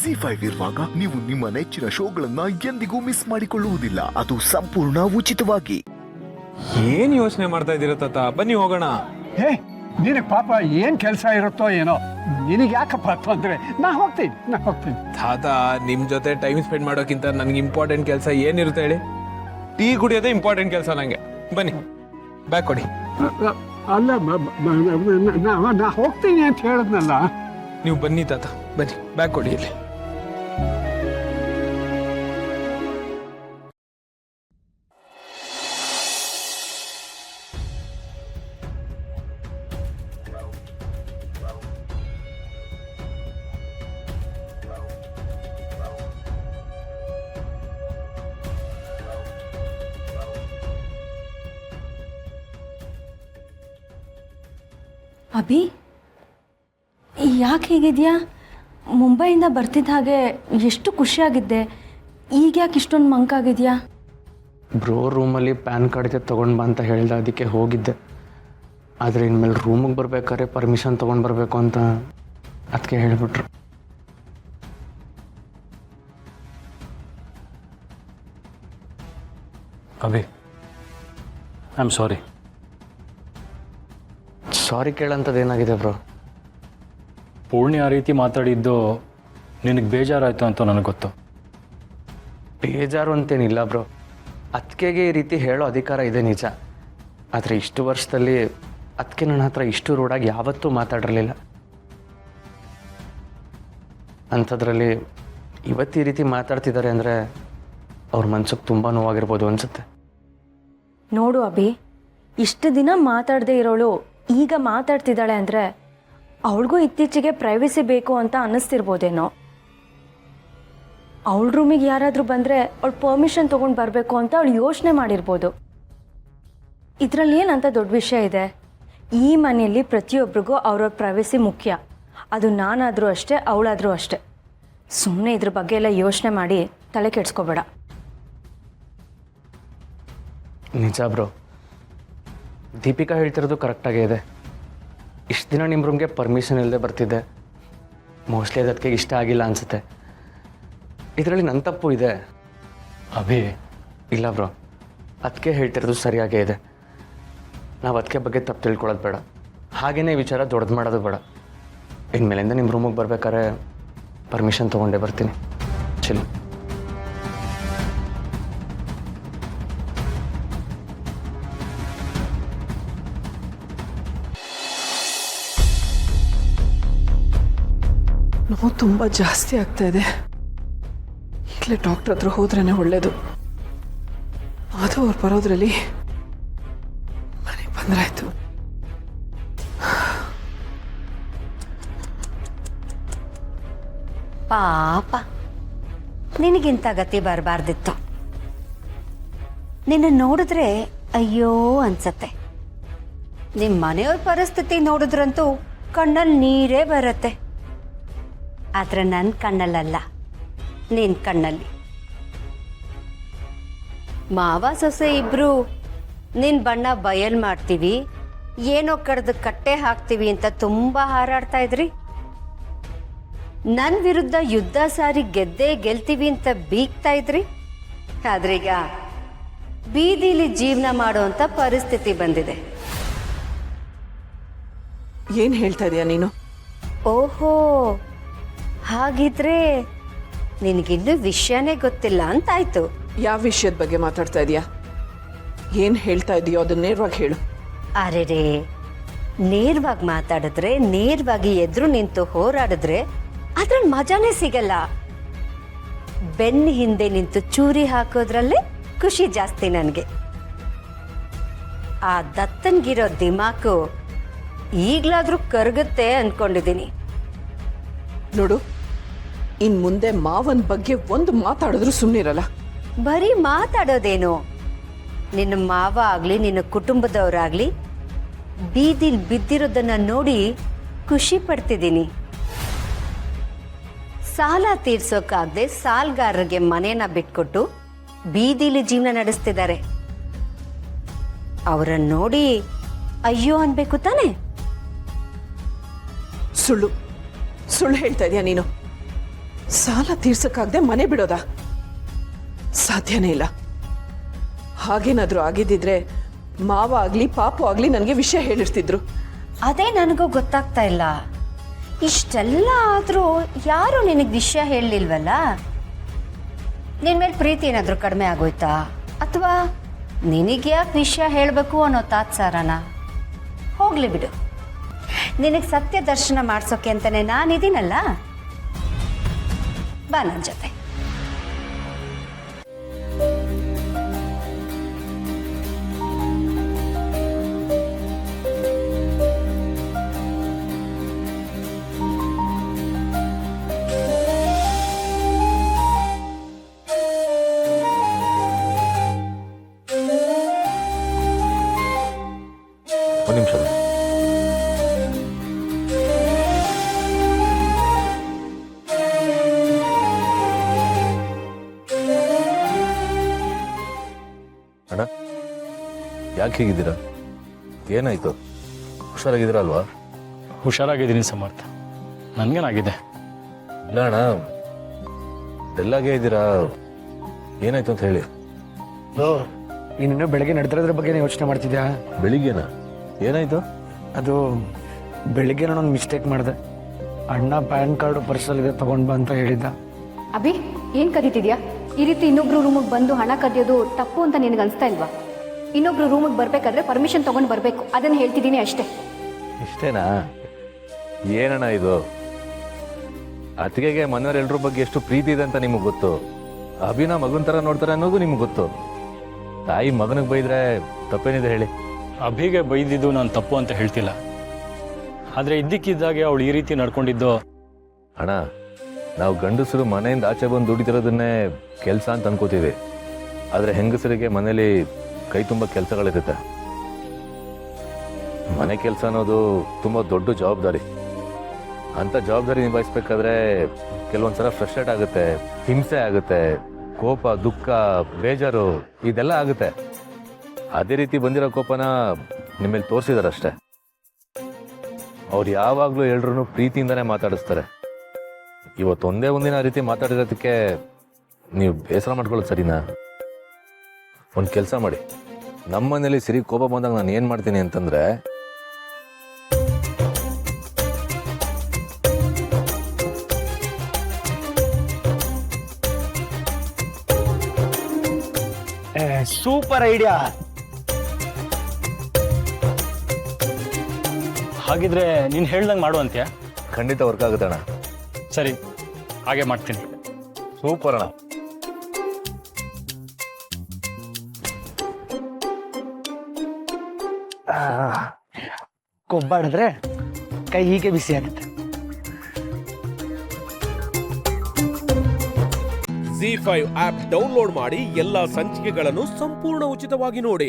ಜಿ5 ಇರುವಾಗ ನೀವು ನಿಮ್ಮ ನೆಚ್ಚಿನ ಶೋಗಳನ್ನ ಎಂದಿಗೂ ಮಿಸ್ ಮಾಡಿಕೊಳ್ಳುವುದಿಲ್ಲ. ಅದು ಸಂಪೂರ್ಣ ಉಚಿತವಾಗಿ. ಏನ್ ಯೋಚನೆ ಮಾಡ್ತಾ ಇದ್ದೀರ ತಾತ? ಬನ್ನಿ ಹೋಗೋಣ. ಹೇ, ನಿನಗೆ ಪಾಪ ಏನ್ ಕೆಲಸ ಇರುತ್ತೋ ಏನೋ, ನಿನಗೆ ಯಾಕಪ್ಪ ತೊಂದ್ರೆ? ನಾ ಹೋಗ್ತೀನಿ. ತಾತ, ನಿಮ್ ಜೊತೆ ಟೈಮ್ ಸ್ಪೆಂಡ್ ಮಾಡೋಕ್ಕಿಂತ ನನ್ಗೆ ಇಂಪಾರ್ಟೆಂಟ್ ಕೆಲಸ ಏನಿರುತ್ತೆ ಹೇಳಿ? ಟೀ ಕುಡಿಯೋದೇ ಇಂಪಾರ್ಟೆಂಟ್ ಕೆಲಸ ನಂಗೆ. ಬನ್ನಿ, ಬ್ಯಾಗ್ ಕೊಡಿ. ಅಲ್ಲ, ನಾ ಹೋಗ್ತೀನಿ ಅಂತ ಹೇಳಿದ್ನಲ್ಲ. ನೀವು ಬನ್ನಿ ತಾತ, ಬನ್ನಿ, ಬ್ಯಾಗ್ ಕೊಡಿ ಇಲ್ಲಿ. ಅಭಿ, ಯಾಕೆ ಹೇಗಿದೆಯಾ? ಮುಂಬೈಯಿಂದ ಬರ್ತಿದ್ದ ಹಾಗೆ ಎಷ್ಟು ಖುಷಿಯಾಗಿದ್ದೆ, ಈಗ ಯಾಕೆ ಇಷ್ಟೊಂದು ಮಂಕಾಗಿದೆಯಾ? ಬ್ರೋ ರೂಮಲ್ಲಿ ಪ್ಯಾನ್ ಕಾರ್ಡ್ಗೆ ತೊಗೊಂಡು ಬಾ ಅಂತ ಹೇಳ್ದೆ, ಅದಕ್ಕೆ ಹೋಗಿದ್ದೆ. ಆದರೆ ಇನ್ಮೇಲೆ ರೂಮಿಗೆ ಬರ್ಬೇಕಾದ್ರೆ ಪರ್ಮಿಷನ್ ತೊಗೊಂಡು ಬರಬೇಕು ಅಂತ ಅದಕ್ಕೆ ಹೇಳಿಬಿಟ್ರು. Abhi, I am sorry. Sorry ಕೇಳೋಂಥದ್ದು ಏನಾಗಿದೆ ಬ್ರೋ? ಪೂರ್ಣಿ ಆ ರೀತಿ ಮಾತಾಡಿದ್ದು ನಿನಗೆ ಬೇಜಾರಾಯಿತು ಅಂತ ನನಗೆ ಗೊತ್ತು. ಬೇಜಾರು ಅಂತೇನಿಲ್ಲ ಬ್ರೋ, ಅದಕ್ಕೆಗೆ ಈ ರೀತಿ ಹೇಳೋ ಅಧಿಕಾರ ಇದೆ ನಿಜ. ಆದರೆ ಇಷ್ಟು ವರ್ಷದಲ್ಲಿ ಅದಕ್ಕೆ ನನ್ನ ಹತ್ರ ಇಷ್ಟು ರೂಢಾಗಿ ಯಾವತ್ತೂ ಮಾತಾಡಿರಲಿಲ್ಲ. ಅಂಥದ್ರಲ್ಲಿ ಇವತ್ತು ಈ ರೀತಿ ಮಾತಾಡ್ತಿದ್ದಾರೆ ಅಂದರೆ ಅವ್ರ ಮನ್ಸಿಗೆ ತುಂಬ ನೋವಾಗಿರ್ಬೋದು ಅನಿಸುತ್ತೆ. ನೋಡು ಅಭಿ, ಇಷ್ಟು ದಿನ ಮಾತಾಡದೇ ಇರೋಳು ಈಗ ಮಾತಾಡ್ತಿದ್ದಾಳೆ ಅಂದರೆ ಅವಳಿಗೂ ಇತ್ತೀಚೆಗೆ ಪ್ರೈವಸಿ ಬೇಕು ಅಂತ ಅನ್ನಿಸ್ತಿರ್ಬೋದೇನೋ. ಅವಳ ರೂಮಿಗೆ ಯಾರಾದರೂ ಬಂದರೆ ಅವಳು ಪರ್ಮಿಷನ್ ತೊಗೊಂಡು ಬರಬೇಕು ಅಂತ ಅವಳು ಯೋಚನೆ ಮಾಡಿರ್ಬೋದು. ಇದರಲ್ಲಿ ಏನಂತ ದೊಡ್ಡ ವಿಷಯ ಇದೆ? ಈ ಮನೆಯಲ್ಲಿ ಪ್ರತಿಯೊಬ್ಬರಿಗೂ ಅವ್ರವ್ರ ಪ್ರೈವಸಿ ಮುಖ್ಯ. ಅದು ನಾನಾದರೂ ಅಷ್ಟೇ, ಅವಳಾದರೂ ಅಷ್ಟೇ. ಸುಮ್ಮನೆ ಇದ್ರ ಬಗ್ಗೆ ಎಲ್ಲ ಯೋಚನೆ ಮಾಡಿ ತಲೆ ಕೆಡ್ಸ್ಕೋಬೇಡ. ನಿಜ ಬ್ರೋ, ದೀಪಿಕಾ ಹೇಳ್ತಿರೋದು ಕರೆಕ್ಟಾಗೇ ಇದೆ. ಇಷ್ಟು ದಿನ ನಿಮ್ಮ ರೂಮ್ಗೆ ಪರ್ಮಿಷನ್ ಇಲ್ಲದೆ ಬರ್ತಿದ್ದೆ. ಮೋಸ್ಟ್ಲಿ ಅದಕ್ಕೆ ಇಷ್ಟ ಆಗಿಲ್ಲ ಅನಿಸುತ್ತೆ. ಇದರಲ್ಲಿ ನನ್ನ ತಪ್ಪು ಇದೆ. ಅಭಿ, ಇಲ್ಲ ಬ್ರೋ, ಅದಕ್ಕೆ ಹೇಳ್ತಿರೋದು ಸರಿಯಾಗೇ ಇದೆ. ನಾವು ಅದಕ್ಕೆ ಬಗ್ಗೆ ತಪ್ಪು ತಿಳ್ಕೊಳ್ಳೋದು ಬೇಡ, ಹಾಗೆಯೇ ವಿಚಾರ ದೊಡ್ಡದು ಮಾಡೋದು ಬೇಡ. ಇನ್ಮೇಲಿಂದ ನಿಮ್ಮ ರೂಮಿಗೆ ಬರ್ಬೇಕಾದ್ರೆ ಪರ್ಮಿಷನ್ ತೊಗೊಂಡೇ ಬರ್ತೀನಿ. ಚಿಲ್. ನೋವು ತುಂಬ ಜಾಸ್ತಿ ಆಗ್ತಾ ಇದೆ. ಈಗಲೇ ಡಾಕ್ಟ್ರ್ ಹತ್ರ ಹೋದ್ರೇ ಒಳ್ಳೇದು. ಅದು ಅವ್ರು ಬರೋದ್ರಲ್ಲಿ ಮನೆಗೆ ಬಂದ್ರಾಯ್ತು. ಪಾಪ, ನಿನಗಿಂತ ಗತಿ ಬರಬಾರ್ದಿತ್ತು. ನಿನ್ನ ನೋಡಿದ್ರೆ ಅಯ್ಯೋ ಅನ್ಸತ್ತೆ. ನಿಮ್ಮ ಮನೆಯವ್ರ ಪರಿಸ್ಥಿತಿ ನೋಡಿದ್ರಂತೂ ಕಣ್ಣಲ್ಲಿ ನೀರೇ ಬರುತ್ತೆ. ಆದರೆ ನನ್ನ ಕಣ್ಣಲ್ಲಲ್ಲ, ನಿನ್ನ ಕಣ್ಣಲ್ಲಿ. ಮಾವ ಸೊಸೆ ಇಬ್ರು ನಿನ್ನ ಬಣ್ಣ ಬಯಲ್ ಮಾಡ್ತೀವಿ, ಏನೋ ಕಡ್ದು ಕಟ್ಟೆ ಹಾಕ್ತೀವಿ ಅಂತ ತುಂಬ ಹಾರಾಡ್ತಾ ಇದ್ರಿ. ನನ್ನ ವಿರುದ್ಧ ಯುದ್ಧ ಸಾರಿ ಗೆದ್ದೇ ಗೆಲ್ತೀವಿ ಅಂತ ಬೀಗ್ತಾ ಇದ್ರಿ. ಆದ್ರೀಗ ಬೀದಿಲಿ ಜೀವನ ಮಾಡುವಂಥ ಪರಿಸ್ಥಿತಿ ಬಂದಿದೆ. ಏನು ಹೇಳ್ತಾ ಇದೀಯ ನೀನು? ಓಹೋ, ಹಾಗಿದ್ರೆ ನಿನಗಿನ್ನೂ ವಿಷಯನೇ ಗೊತ್ತಿಲ್ಲ ಅಂತಾಯ್ತು. ಯಾವ ವಿಷಯದ ಬಗ್ಗೆ ಮಾತಾಡ್ತಾ ಇದೀಯಾ? ಏನು ಹೇಳ್ತಾ ಇದೀಯೋ ಅದನ್ನ ನೇರವಾಗಿ ಹೇಳು. ಅರೆರೇ, ನೇರವಾಗಿ ಮಾತಾಡಿದ್ರೆ, ನೇರವಾಗಿ ಎದುರು ನಿಂತು ಹೋರಾಡಿದ್ರೆ ಅದ್ರಲ್ಲಿ ಮಜಾನೇ ಸಿಗಲ್ಲ. ಬೆನ್ನ ಹಿಂದೆ ನಿಂತು ಚೂರಿ ಹಾಕೋದ್ರಲ್ಲೇ ಖುಷಿ ಜಾಸ್ತಿ ನನಗೆ. ಆ ದತ್ತನ್ಗಿರೋ ದಿಮಾಕು ಈಗಲಾದ್ರೂ ಕರಗುತ್ತೆ ಅನ್ಕೊಂಡಿದ್ದೀನಿ. ನೋಡು, ಇನ್ ಮುಂದೆ ಮಾವನ ಬಗ್ಗೆ ಒಂದು ಮಾತಾಡಿದ್ರು ಸುಮ್ಮನಿರಲ್ಲ. ಬರೀ ಮಾತಾಡೋದೇನು? ನಿನ್ನ ಮಾವ ಆಗಲಿ, ನಿನ್ನ ಕುಟುಂಬದವರಾಗಲಿ ಬೀದಿಲಿ ಬಿದ್ದಿರೋದನ್ನ ನೋಡಿ ಖುಷಿ ಪಡ್ತಿದ್ದೀನಿ. ಸಾಲ ತೀರ್ಸೋಕ್ಕಾಗದೆ ಸಾಲಗಾರರಿಗೆ ಮನೇನ ಬಿಟ್ಕೊಟ್ಟು ಬೀದಿಲಿ ಜೀವನ ನಡೆಸ್ತಿದ್ದಾರೆ. ಅವರನ್ನು ನೋಡಿ ಅಯ್ಯೋ ಅನ್ಬೇಕು ತಾನೆ? ಸುಳ್ಳು ಸುಳ್ಳು ಹೇಳ್ತಾ ಇದೀಯ ನೀನು. ಸಾಲ ತೀರ್ಸಕ್ಕಾಗದೆ ಮನೆ ಬಿಡೋದಾ? ಸಾಧ್ಯನೇ ಇಲ್ಲ. ಹಾಗೇನಾದ್ರೂ ಆಗಿದ್ದಿದ್ರೆ ಮಾವ ಆಗಲಿ ಪಾಪು ಆಗಲಿ ನನಗೆ ವಿಷಯ ಹೇಳಿರ್ತಿದ್ರು. ಅದೇ ನನಗೂ ಗೊತ್ತಾಗ್ತಾ ಇಲ್ಲ. ಇಷ್ಟೆಲ್ಲ ಆದರೂ ಯಾರು ನಿನಗೆ ವಿಷಯ ಹೇಳಲಿಲ್ವಲ್ಲ? ನಿನ್ನ ಮೇಲೆ ಪ್ರೀತಿ ಏನಾದರೂ ಕಡಿಮೆ ಆಗೋಯ್ತಾ, ಅಥವಾ ನಿನಗೆ ಯಾಕೆ ವಿಷಯ ಹೇಳಬೇಕು ಅನ್ನೋ ತಾತ್ಸಾರನ? ಹೋಗ್ಲಿ ಬಿಡು, ನಿನಗೆ ಸತ್ಯ ದರ್ಶನ ಮಾಡಿಸೋಕೆ ಅಂತಲೇ ನಾನಿದ್ದೀನಲ್ಲ, ಬಾ ನನ್ನ ಜೊತೆ. ಒಂದು ನಿಮಿಷ. ಅಣ್ಣ, ಯಾಕೆ ಹೀಗಿದ್ದೀರಾ? ಏನಾಯ್ತು? ಹುಷಾರಾಗಿದ್ದೀರಾ ಅಲ್ವಾ? ಹುಷಾರಾಗಿದ್ದೀನಿ ಸಮರ್ಥ. ನನಗೇನಾಗಿದೆ? ಇಲ್ಲ ಅಣ್ಣ, ಎಲ್ಲಾಗೇ ಇದ್ದೀರಾ, ಏನಾಯ್ತು ಅಂತ ಹೇಳಿ. ನೀನಿನ್ನೂ ಬೆಳಗ್ಗೆ ನಡೆದಿರೋದ್ರ ಬಗ್ಗೆ ಯೋಚನೆ ಮಾಡ್ತಿದ್ಯಾ? ಬೆಳಿಗ್ಗೆನಾ? ಏನಾಯ್ತು? ಅದು ಬೆಳಿಗ್ಗೆ ನಾನೊಂದು ಮಿಸ್ಟೇಕ್ ಮಾಡಿದೆ. ಅಣ್ಣ ಪ್ಯಾನ್ ಕಾರ್ಡು ಪರ್ಸಲ್ಲಿದೆ ತಗೊಂಡು ಬಾ ಅಂತ ಹೇಳಿದ್ದ. ಅಭಿ, ಏನು ಕದೀತಿದ್ಯಾ? ಈ ರೀತಿ ಇನ್ನೊಬ್ರು ರೂಮಿಗೆ ಬಂದು ಹಣ ಕದಿಯೋದು ತಪ್ಪು ಅಂತ ನಿನಗೆ ಅನಿಸ್ತಾ ಇಲ್ವಾ? ಇನ್ನೊಬ್ರು ರೂಮಿಗೆ ಬರಬೇಕಾದ್ರೆ ಪರ್ಮಿಷನ್ ತೊಗೊಂಡು ಬರಬೇಕು, ಅದನ್ನು ಹೇಳ್ತಿದ್ದೀನಿ ಅಷ್ಟೇ. ಇಷ್ಟೇನಾ? ಏನಣ್ಣ ಇದು? ಅತ್ತಿಗೆಗೆ ಮನೆಯವರೆಲ್ಲರ ಬಗ್ಗೆ ಎಷ್ಟು ಪ್ರೀತಿ ಇದೆ ಅಂತ ನಿಮಗೆ ಗೊತ್ತು. ಅಭಿನ ಮಗನ ಥರ ನೋಡ್ತಾರೆ ಅನ್ನೋದು ನಿಮ್ಗೆ ಗೊತ್ತು. ತಾಯಿ ಮಗನಿಗೆ ಬೈದ್ರೆ ತಪ್ಪೇನಿದೆ ಹೇಳಿ? ಅಭಿಗೆ ಬೈದಿದ್ದು ನಾನು ತಪ್ಪು ಅಂತ ಹೇಳ್ತಿಲ್ಲ, ಆದರೆ ಇದ್ದಕ್ಕಿದ್ದಾಗೆ ಅವಳು ಈ ರೀತಿ ನಡ್ಕೊಂಡಿದ್ದು. ಅಣ್ಣ, ನಾವು ಗಂಡಸರು ಮನೆಯಿಂದ ಆಚೆ ಬಂದು ದುಡಿತಿರೋದನ್ನೇ ಕೆಲಸ ಅಂತ ಅನ್ಕೋತೀವಿ. ಆದರೆ ಹೆಂಗಸರಿಗೆ ಮನೇಲಿ ಕೈ ತುಂಬ ಕೆಲಸಗಳಿರುತ್ತೆ. ಮನೆ ಕೆಲಸ ಅನ್ನೋದು ತುಂಬ ದೊಡ್ಡ ಜವಾಬ್ದಾರಿ. ಅಂಥ ಜವಾಬ್ದಾರಿ ನಿಭಾಯಿಸ್ಬೇಕಾದ್ರೆ ಕೆಲವೊಂದ್ಸಲ ಫ್ರಸ್ಟ್ರೇಟ್ ಆಗುತ್ತೆ, ಹಿಂಸೆ ಆಗುತ್ತೆ, ಕೋಪ, ದುಃಖ, ಬೇಜಾರು ಇದೆಲ್ಲ ಆಗುತ್ತೆ. ಅದೇ ರೀತಿ ಬಂದಿರೋ ಕೋಪನ ನಿಮ್ಮಲ್ಲಿ ತೋರಿಸಿದಾರಷ್ಟೆ. ಅವ್ರು ಯಾವಾಗಲೂ ಎಲ್ರೂ ಪ್ರೀತಿಯಿಂದನೇ ಮಾತಾಡಿಸ್ತಾರೆ. ಇವತ್ತೊಂದೇ ಒಂದಿನ ಆ ರೀತಿ ಮಾತಾಡಿರೋದಕ್ಕೆ ನೀವು ಬೇಸರ ಮಾಡ್ಕೊಳ್ಳೋದು ಸರಿನಾ? ಒಂದು ಕೆಲಸ ಮಾಡಿ, ನಮ್ಮ ಮನೇಲಿ ಸಿರಿ ಕೋಪ ಬಂದಾಗ ನಾನು ಏನು ಮಾಡ್ತೀನಿ ಅಂತಂದರೆ, ಸೂಪರ್ ಐಡಿಯಾ. ಹಾಗಿದ್ರೆ ನೀನು ಹೇಳ್ದಂಗೆ ಮಾಡುವಂತ್ಯಾ? ಖಂಡಿತ ವರ್ಕ್ ಆಗುತ್ತೆ ಅಣ್ಣ. ಸರಿ, ಹಾಗೆ ಮಾಡ್ತೀನಿ. ಸೂಪರ್ ಅಣ್ಣ. ಕೊಬ್ಬಾಡಿದ್ರೆ ಕೈ ಹೀಗೆ ಬಿಸಿ ಆಗುತ್ತೆ. ZEE5 ಆಪ್ ಡೌನ್ಲೋಡ್ ಮಾಡಿ ಎಲ್ಲಾ ಸಂಚಿಕೆಗಳನ್ನು ಸಂಪೂರ್ಣ ಉಚಿತವಾಗಿ ನೋಡಿ.